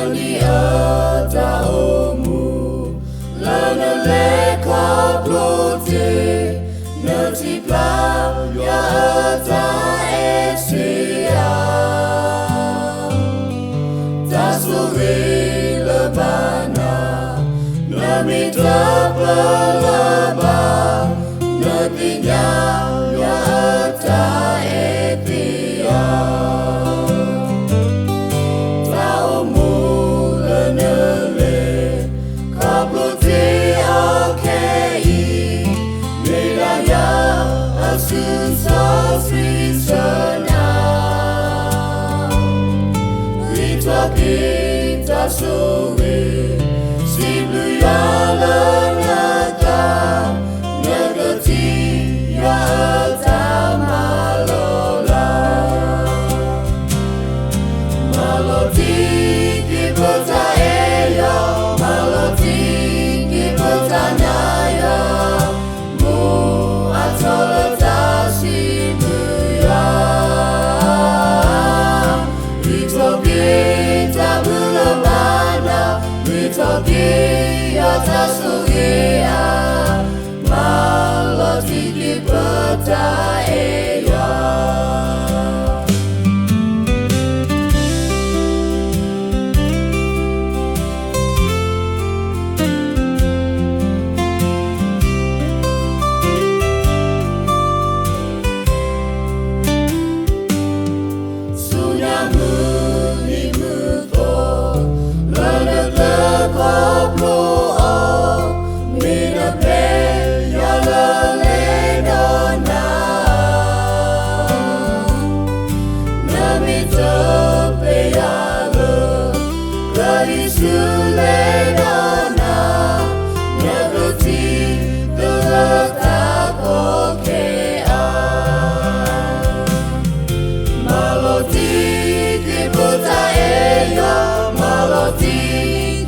Nani ata omu Lana le koplote Nati pla ya ata esia Tasuri lebana Nami tapalaba Natinya ya ata etia Kita sore Siblu ya lenata Negati ya tamalola Maloti kipota eya Maloti kipota naya Mu atolota Siblu ya Tokia tasugia maloti kipata eya Maloti,